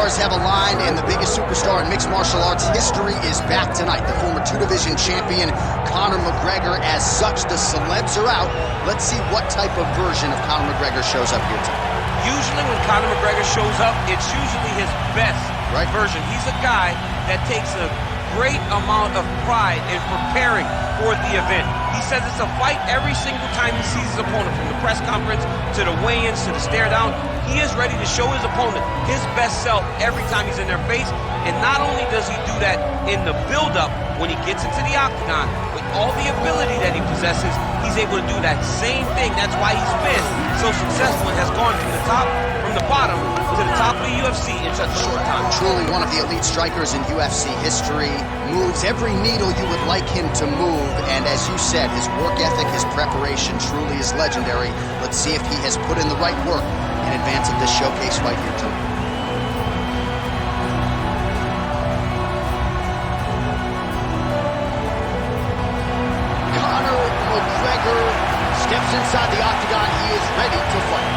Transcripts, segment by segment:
stars have aligned, and the biggest superstar in mixed martial arts history is back tonight. The former two-division champion, Conor McGregor. As such, the celebs are out. Let's see what type of version of Conor McGregor shows up here tonight. Usually when Conor McGregor shows up, it's usually his best version. He's a guy that takes a great amount of pride in preparing for the event. He says it's a fight every single time he sees his opponent, from the press conference to the weigh-ins to the stare down. He is ready to show his opponent his best self every time he's in their face. And not only does he do that in the build-up when he gets into the octagon, with all the ability that he possesses, he's able to do that same thing. That's why he's been so successful and has gone from the bottom to the top of the UFC in such a short time. Truly one of the elite strikers in UFC history. Moves every needle you would like him to move. And as you said, his work ethic, his preparation truly is legendary. Let's see if he has put in the right work in advance of this showcase fight here tonight. Conor McGregor steps inside the octagon. He is ready to fight.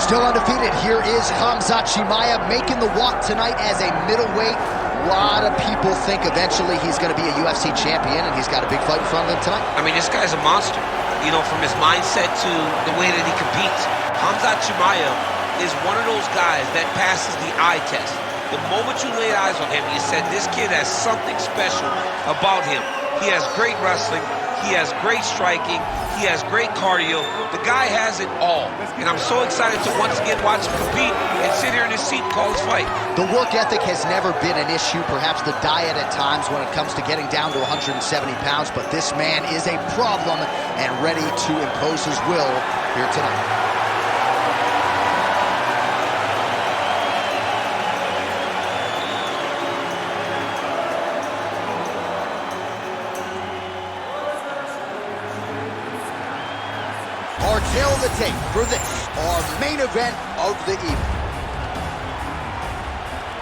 Still undefeated, here is Khamzat Chimaev making the walk tonight as a middleweight. A lot of people think eventually he's going to be a UFC champion, and he's got a big fight in front of him tonight. I mean, this guy's a monster. You know, from his mindset to the way that he competes. Khamzat Chimaev is one of those guys that passes the eye test. The moment you laid eyes on him, you said, this kid has something special about him. He has great wrestling. He has great striking. He has great cardio. The guy has it all. And I'm so excited to once again watch him compete and sit here in his seat and call his fight. The work ethic has never been an issue. Perhaps the diet at times when it comes to getting down to 170 pounds. But this man is a problem and ready to impose his will here tonight. Our tail of the tape for this, our main event of the evening.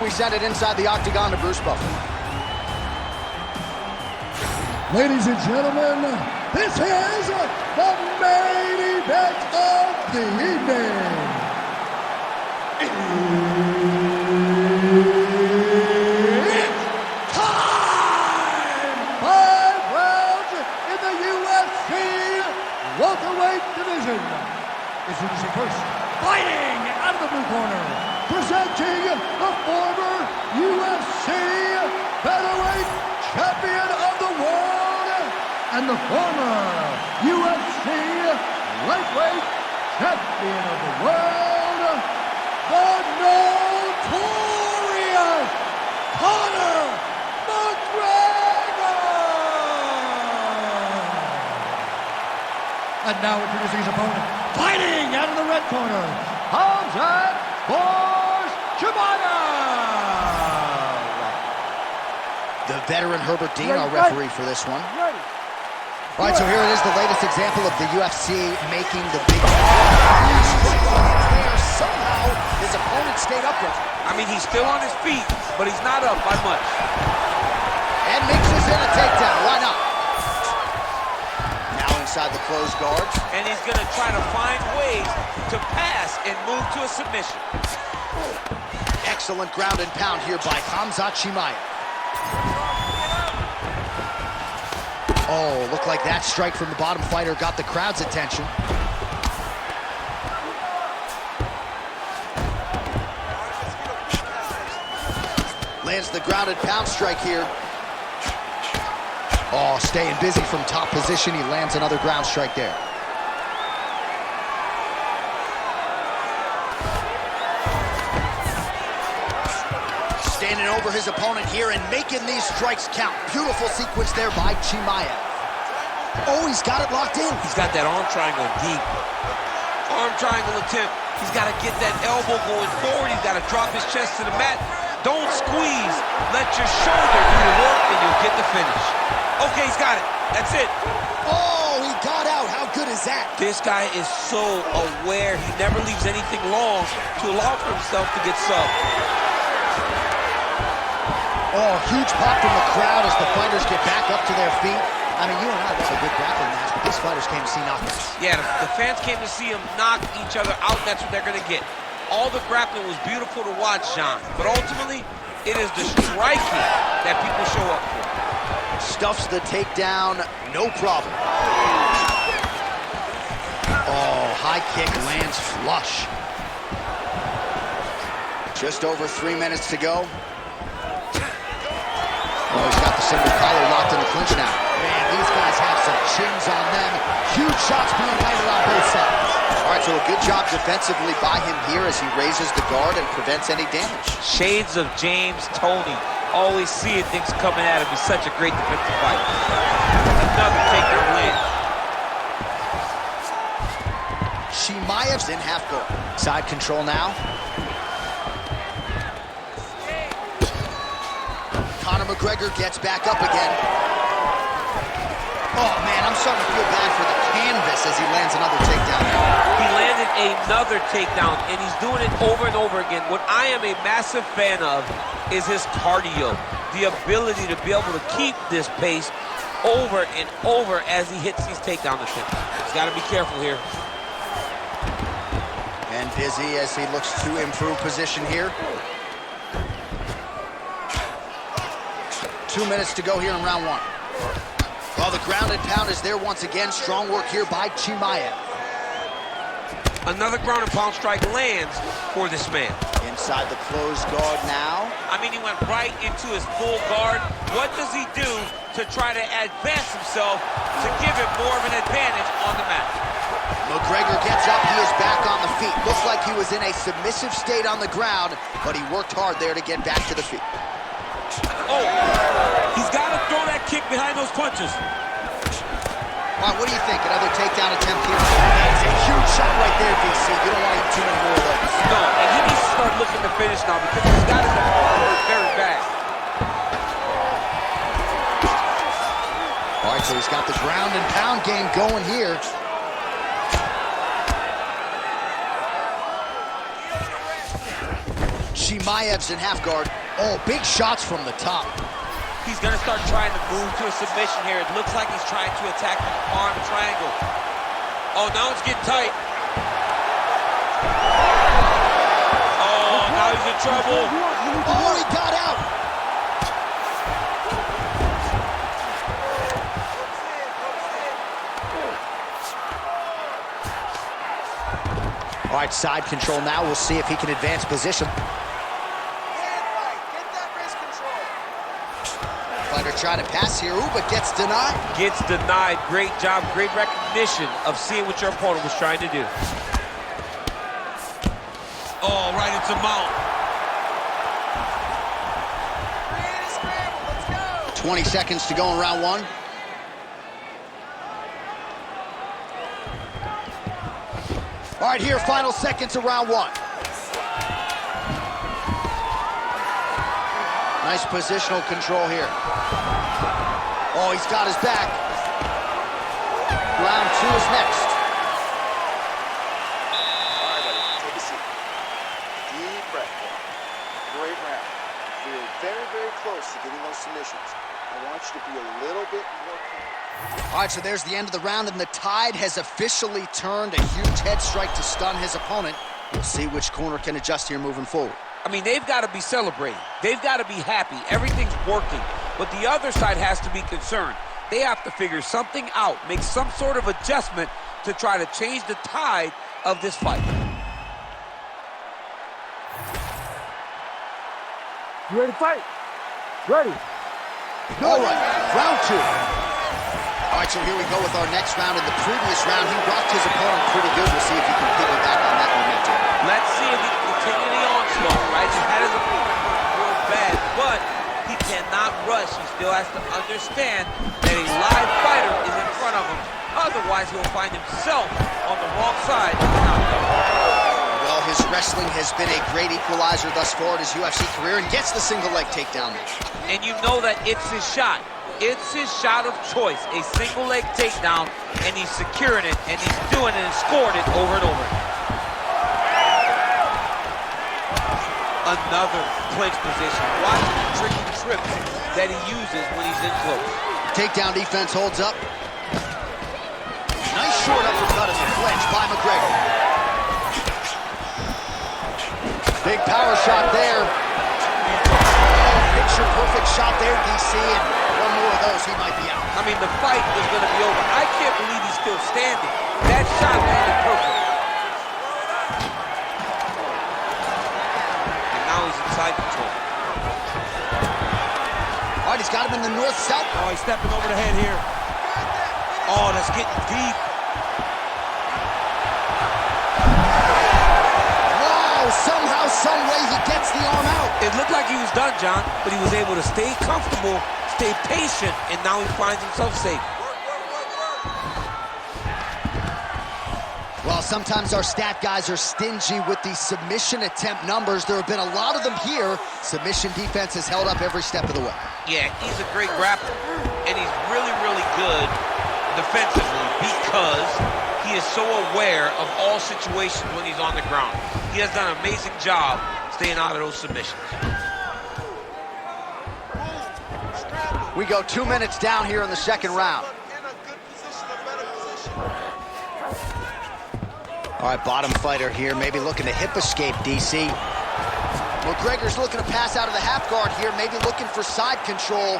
We send it inside the octagon to Bruce Buffer. Ladies and gentlemen, this is the main event of the evening. It's time! 5 rounds in the UFC welterweight division. Introducing first, fighting out of the blue corner, presenting the former UFC featherweight champion of the world and the former UFC lightweight champion of the world, the notorious Conor McGregor. And now introducing his opponent, fighting out of the red corner, Khamzat Chimaev. The veteran Herbert Dean, our referee for this one. All right, so here it is, the latest example of the UFC making the big there. Somehow, his opponent stayed upright. I mean, he's still on his feet, but he's not up by much. And mixes in a takedown. Why not? Inside the closed guards. And he's going to try to find ways to pass and move to a submission. Excellent ground and pound here by Khamzat Chimaev. Oh, looked like that strike from the bottom fighter got the crowd's attention. Lands the ground and pound strike here. Oh, staying busy from top position. He lands another ground strike there. Standing over his opponent here and making these strikes count. Beautiful sequence there by Chimaev. Oh, he's got it locked in. He's got that arm triangle deep. Arm triangle attempt. He's got to get that elbow going forward. He's got to drop his chest to the mat. Don't squeeze. Let your shoulder do the work, and you'll get the finish. Okay, he's got it. That's it. Oh, he got out. How good is that? This guy is so aware. He never leaves anything long to allow for himself to get subbed. Oh, huge pop from the crowd as the fighters get back up to their feet. I mean, you and I love a good grappling match, but these fighters came to see knockouts. Yeah, the fans came to see them knock each other out. That's what they're going to get. All the grappling was beautiful to watch, John. But ultimately, it is the striking that people show up for. Stuffs the takedown, no problem. Oh, high kick lands flush. Just over 3 minutes to go. Oh, he's got the single collar locked in the clinch now. Man, these guys have some chins on them. Huge shots being landed on both sides. All right, so a good job defensively by him here as he raises the guard and prevents any damage. Shades of James Toney. Always seeing things coming at him. He's such a great defensive fighter. Another takedown win. Chimaev's in half guard. Side control now. Conor McGregor gets back up again. Oh, man, I'm starting to feel bad for the canvas as he lands another takedown. He landed another takedown, and he's doing it over and over again. What I am a massive fan of is his cardio, the ability to be able to keep this pace over and over as he hits these takedown attempts. He's got to be careful here. And busy as he looks to improve position here. 2 minutes to go here in round one. Well, the ground and pound is there once again. Strong work here by Chimaev. Another ground and pound strike lands for this man. Inside the closed guard now. I mean, he went right into his full guard. What does he do to try to advance himself to give him more of an advantage on the mat? McGregor gets up. He is back on the feet. Looks like he was in a submissive state on the ground, but he worked hard there to get back to the feet. Oh, he's got to throw that kick behind those punches. All right, what do you think? Another takedown attempt here. It's a huge shot right there, DC. You don't want to eat too many more of those. No, and he needs to start looking to finish now because he's got his opponent hurt very bad. All right, so he's got the ground and pound game going here. Chimaev's in half guard. Oh, big shots from the top. He's going to start trying to move to a submission here. It looks like he's trying to attack the arm triangle. Oh, now it's getting tight. Oh, now he's in trouble. Oh, he got out. All right, side control now. We'll see if he can advance position. Fighter trying to pass here, but gets denied. Gets denied. Great job, great recognition of seeing what your opponent was trying to do. Oh, right into mount. 20 seconds to go in round one. All right, here, final seconds of round one. Nice positional control here. Oh, he's got his back. Round two is next. All right, buddy, take a seat. Deep breath. Great round. Feel very, very close to getting those submissions. I want you to be a little bit more confident. All right, so there's the end of the round, and the tide has officially turned. A huge head strike to stun his opponent. We'll see which corner can adjust here moving forward. I mean, they've got to be celebrating. They've got to be happy. Everything's working. But the other side has to be concerned. They have to figure something out, make some sort of adjustment to try to change the tide of this fight. You ready to fight? Ready. All right, round two. All right, so here we go with our next round. In the previous round, he rocked his opponent pretty good. We'll see if he can piggyback on that momentum. Let's see if he can continue the onslaught, right? He had his opponent real bad, but he cannot rush. He still has to understand that a live fighter is in front of him. Otherwise, he'll find himself on the wrong side of the knockout. Well, Well, his wrestling has been a great equalizer thus far in his UFC career and gets the single leg takedown there. And you know that it's his shot. It's his shot of choice, a single leg takedown, and he's securing it, and he's doing it and scoring it over and over. Another clinch position. Watch the tricky trips that he uses when he's in close. Takedown defense holds up. Nice short uppercut in the clinch by McGregor. Big power shot there. Oh, picture-perfect shot there, DC, and one more of those, he might be out. I mean, the fight is going to be over. I can't believe he's still standing. That shot landed perfect. And now he's inside control. All right, he's got him in the north-south. Oh, he's stepping over the head here. Oh, that's getting deep. Somehow, some way, he gets the arm out. It looked like he was done, John, but he was able to stay comfortable, stay patient, and now he finds himself safe. Well, sometimes our stat guys are stingy with the submission attempt numbers. There have been a lot of them here. Submission defense has held up every step of the way. Yeah, he's a great grappler, and he's really, really good defensively because he is so aware of all situations when he's on the ground. He has done an amazing job staying out of those submissions. We go 2 minutes down here in the second round. All right, bottom fighter here, maybe looking to hip escape, DC. McGregor's looking to pass out of the half guard here, maybe looking for side control.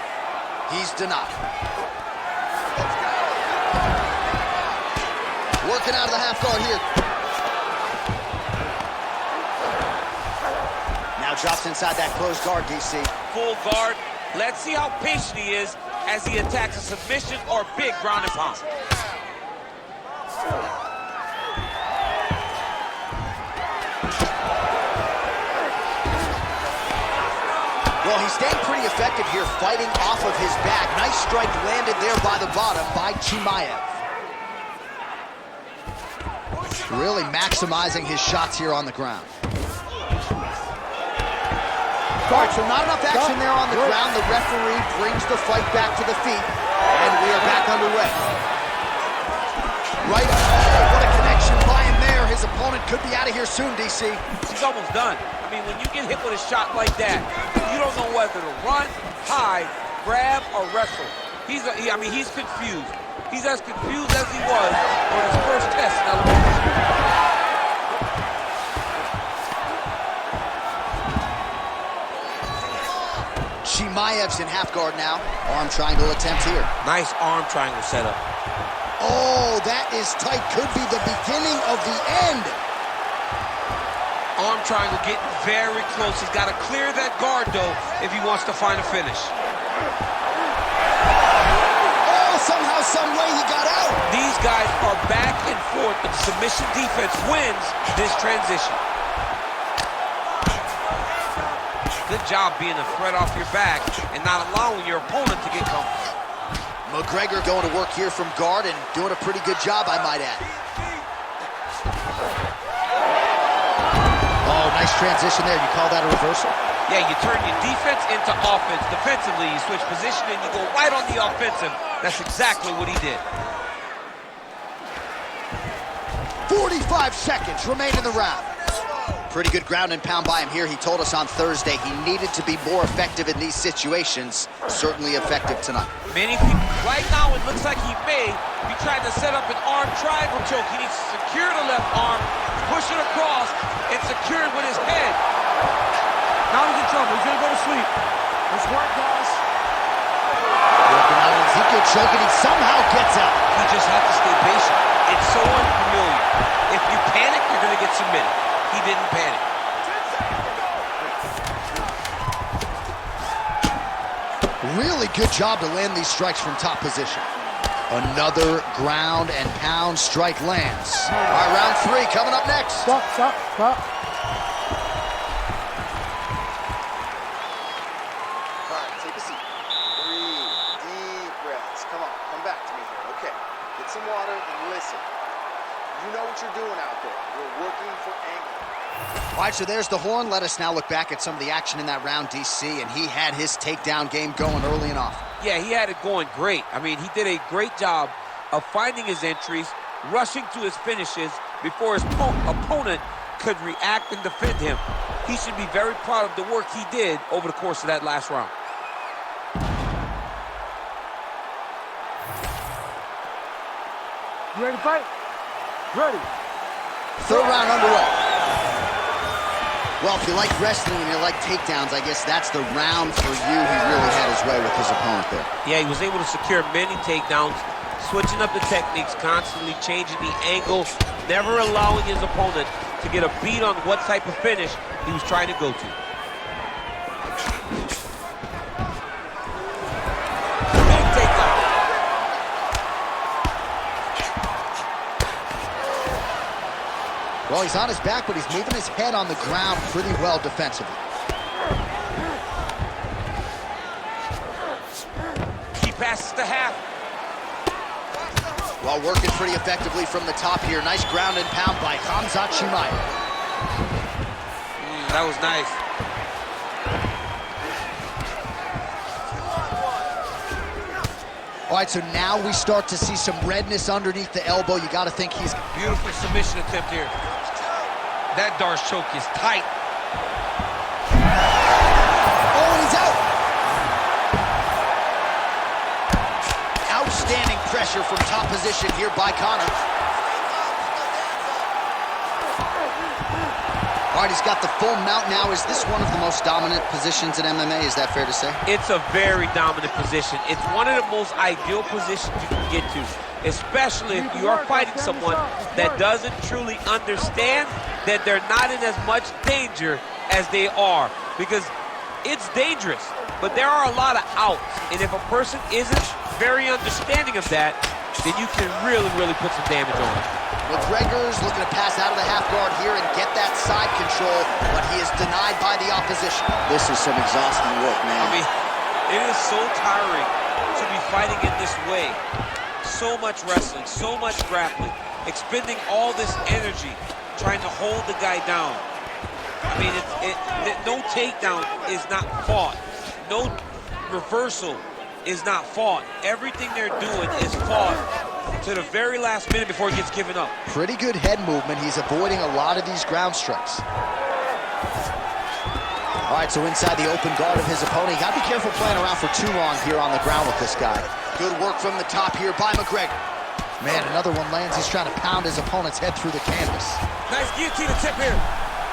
He's denied. Working out of the half guard here. Now drops inside that closed guard, DC. Full guard. Let's see how patient he is as he attacks a submission or big ground and pound. Well, he's staying pretty effective here, fighting off of his back. Nice strike landed there by the bottom by Chimaev. Really maximizing his shots here on the ground. All right, so not enough action there on the ground. The referee brings the fight back to the feet, and we are back underway. Right, oh, what a connection by him there. His opponent could be out of here soon, DC. He's almost done. I mean, when you get hit with a shot like that, you don't know whether to run, hide, grab, or wrestle. He's confused. He's as confused as he was on his first test in elevation. Chimaev's in half guard now. Arm triangle attempt here. Nice arm triangle setup. Oh, that is tight. Could be the beginning of the end. Arm triangle getting very close. He's got to clear that guard, though, if he wants to find a finish. Oh, somehow, some way he got out. These guys are back and forth, but the submission defense wins this transition. Good job being a threat off your back and not allowing your opponent to get comfortable. McGregor going to work here from guard and doing a pretty good job, I might add. Oh, nice transition there. You call that a reversal? Yeah, you turn your defense into offense. Defensively, you switch position and you go right on the offensive. That's exactly what he did. 45 seconds remain in the round. Pretty good ground and pound by him here. He told us on Thursday he needed to be more effective in these situations. Certainly effective tonight. Many people, right now it looks like he may be trying to set up an arm triangle choke. He needs to secure the left arm, push it across, and secure it with his head. Now he's in trouble. He's gonna go to sleep. Let's work, guys. Working out Ezekiel choking. He somehow gets out. He just has to stay patient. It's so unfamiliar. If you panic, you're gonna get submitted. He didn't panic. Really good job to land these strikes from top position. Another ground and pound strike lands. All right, round 3 coming up next. Stop. All right, take a seat. Breathe, deep breaths. Come on, come back to me here. Okay, get some water and listen. You know what you're doing out there. You're working for angle. All right, so there's the horn. Let us now look back at some of the action in that round, DC, and he had his takedown game going early and often. Yeah, he had it going great. I mean, he did a great job of finding his entries, rushing to his finishes before his opponent could react and defend him. He should be very proud of the work he did over the course of that last round. You ready to fight? Ready. Third round underway. Well, if you like wrestling and you like takedowns, I guess that's the round for you. He really had his way with his opponent there. Yeah, he was able to secure many takedowns, switching up the techniques, constantly changing the angle, never allowing his opponent to get a beat on what type of finish he was trying to go to. Big takedown. Well, he's on his back, but he's moving his head on the ground pretty well defensively. He passes the half. Well, working pretty effectively from the top here. Nice ground and pound by Khamzat Chimaev. That was nice. All right, so now we start to see some redness underneath the elbow. You got to think he's... Beautiful submission attempt here. That Darce choke is tight. Oh, and he's out. Outstanding pressure from top position here by Conor. All right, he's got the full mount now. Is this one of the most dominant positions in MMA? Is that fair to say? It's a very dominant position. It's one of the most ideal positions you can get to, especially if you are fighting someone that doesn't truly understand that they're not in as much danger as they are, because it's dangerous, but there are a lot of outs, and if a person isn't very understanding of that, then you can really put some damage on it. McGregor's looking to pass out of the half guard here and get that side control, but he is denied by the opposition. This is some exhausting work, man. I mean, it is so tiring to be fighting in this way. So much wrestling, so much grappling, expending all this energy trying to hold the guy down. I mean, no takedown is not fought. No reversal is not fought. Everything they're doing is fought to the very last minute before he gets given up. Pretty good head movement. He's avoiding a lot of these ground strikes. All right, so inside the open guard of his opponent. You got to be careful playing around for too long here on the ground with this guy. Good work from the top here by McGregor. Man, another one lands. He's trying to pound his opponent's head through the canvas. Nice guillotine attempt here.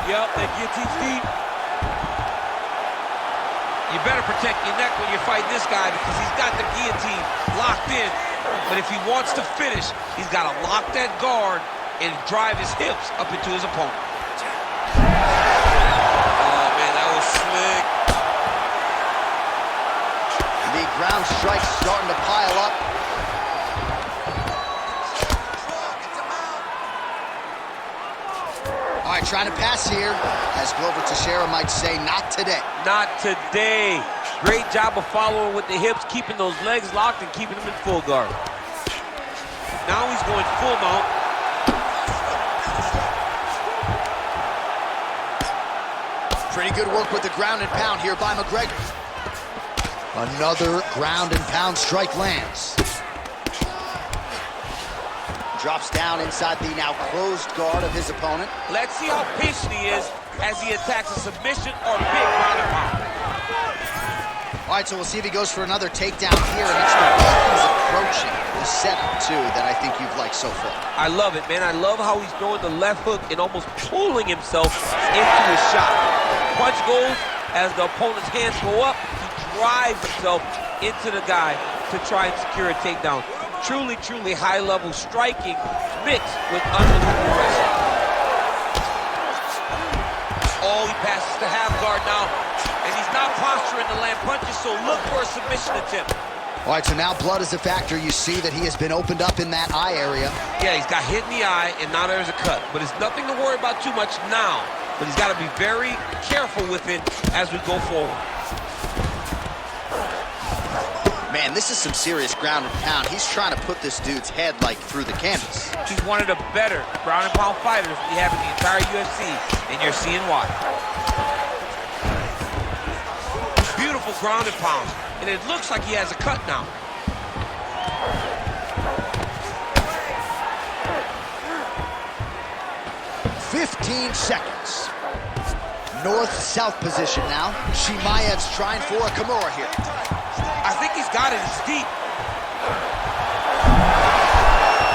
Yep, that guillotine's deep. You better protect your neck when you're fighting this guy, because he's got the guillotine locked in. But if he wants to finish, he's got to lock that guard and drive his hips up into his opponent. Oh, man, that was slick. The ground strikes starting to pile up. All right, trying to pass here, as Glover Teixeira might say, not today. Not today. Great job of following with the hips, keeping those legs locked and keeping them in full guard. Now he's going full mount. Pretty good work with the ground and pound here by McGregor. Another ground and pound strike lands. Drops down inside the now closed guard of his opponent. Let's see how patient he is as he attacks a submission or big ground and pound. All right, so we'll see if he goes for another takedown here, and it's the way he's approaching the setup, too, that I think you've liked so far. I love it, man. I love how he's throwing the left hook and almost pulling himself into his shot. Punch goes, as the opponent's hands go up, he drives himself into the guy to try and secure a takedown. Truly high-level striking mixed with unbelievable wrestling. Oh, he passes the half guard now, and he's not posturing to land punches, so look for a submission attempt. All right, so now blood is a factor. You see that he has been opened up in that eye area. Yeah, he's got hit in the eye, and now there's a cut. But it's nothing to worry about too much now, but he's got to be very careful with it as we go forward. Man, this is some serious ground and pound. He's trying to put this dude's head, like, through the canvas. He's one of the better ground and pound fighters we have in the entire UFC, and you're seeing why. Beautiful ground and pound, and it looks like he has a cut now. "15 seconds. North-south position now. Chimaev's trying for a Kimura here. I think he's got it. It's deep.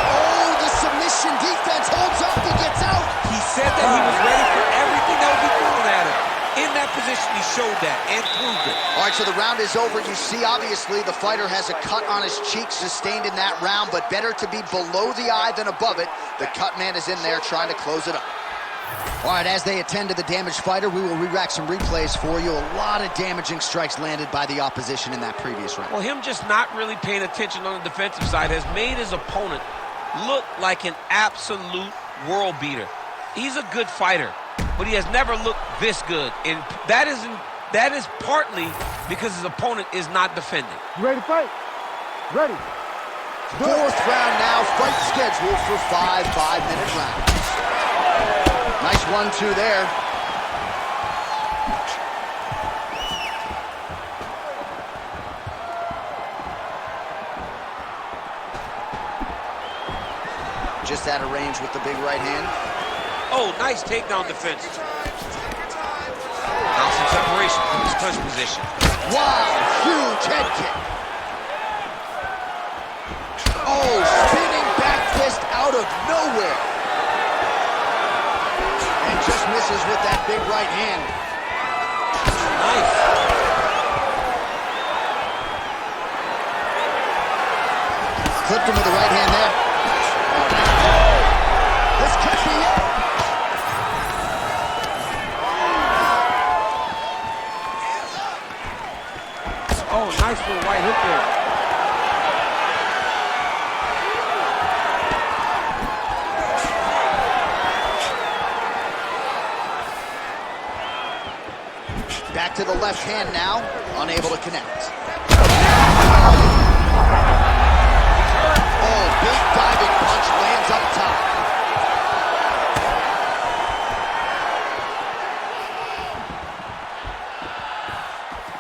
Oh, the submission defense holds up. He gets out. He said that he was ready for everything that would be thrown at him. In that position, he showed that and proved it. All right, so the round is over. You see, obviously, the fighter has a cut on his cheek sustained in that round, but better to be below the eye than above it. The cut man is in there trying to close it up. All right, as they attend to the damaged fighter, we will re-rack some replays for you. A lot of damaging strikes landed by the opposition in that previous round. Well, him just not really paying attention on the defensive side has made his opponent look like an absolute world beater. He's a good fighter, but he has never looked this good, and that is partly because his opponent is not defending. You ready to fight? Ready. Fourth round now, fight scheduled for 5 5-minute rounds. Nice 1-2 there. Just out of range with the big right hand. Oh, nice takedown defense. Now some separation from his clinch position. Wow, huge head kick. Oh, spinning back fist out of nowhere. And just misses with that big right hand. Nice. Clipped him with the right hand there. This could be it. Oh, nice little right hook there. Back to the left hand now, unable to connect. Oh, big diving punch lands up top.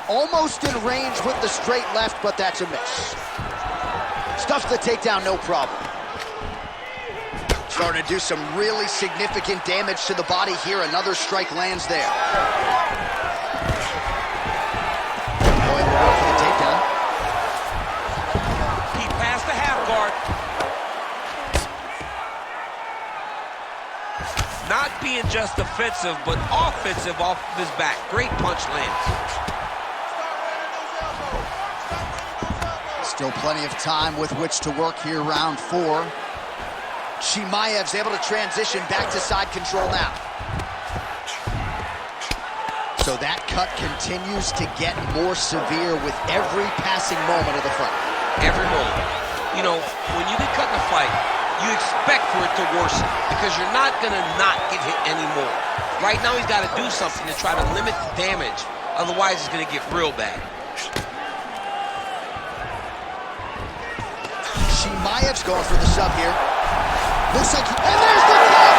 Almost in range with the straight left, but that's a miss. Stuffs the takedown, no problem. Starting to do some really significant damage to the body here. Another strike lands there. Going to go for the takedown. He passed the half guard. Not being just defensive, but offensive off of his back. Great punch lands. Still plenty of time with which to work here, round 4. Chimaev's able to transition back to side control now. So that cut continues to get more severe with every passing moment of the fight. Every moment. You know, when you get cut in a fight, you expect for it to worsen because you're not going to not get hit anymore. Right now, he's got to do something to try to limit the damage. Otherwise, it's going to get real bad. Chimaev's going for the sub here. Looks like, and there's the kick!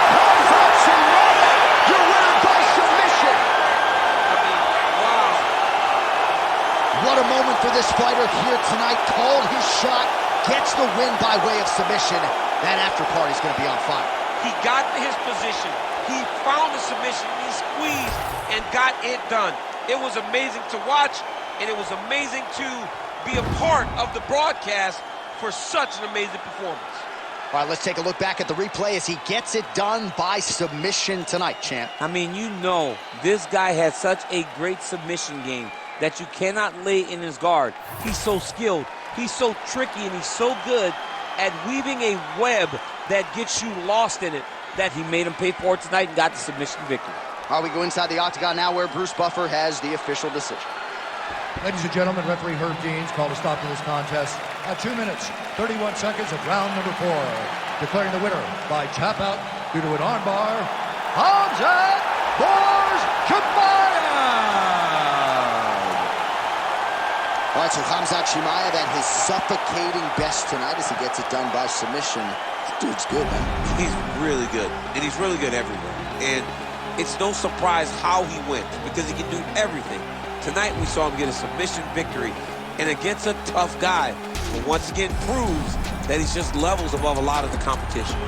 Khamzat Chimaev, your winner by submission. I mean, wow. What a moment for this fighter here tonight. Called his shot, gets the win by way of submission. That after party's going to be on fire. He got to his position. He found the submission. He squeezed and got it done. It was amazing to watch, and it was amazing to be a part of the broadcast for such an amazing performance. All right, let's take a look back at the replay as he gets it done by submission tonight, champ. I mean, you know, this guy has such a great submission game that you cannot lay in his guard. He's so skilled, he's so tricky, and he's so good at weaving a web that gets you lost in it that he made him pay for it tonight and got the submission victory. All right, we go inside the octagon now where Bruce Buffer has the official decision. Ladies and gentlemen, referee Herb Deans called a stop to this contest at 2 minutes, 31 seconds of round number 4. Declaring the winner by tap out due to an armbar, Khamzat Chimaev. All right, right, so Khamzat Chimaev at his suffocating best tonight as he gets it done by submission. That dude's good, man. He's really good, and he's really good everywhere. And it's no surprise how he wins, because he can do everything. Tonight we saw him get a submission victory, and against a tough guy, but once again proves that he's just levels above a lot of the competition.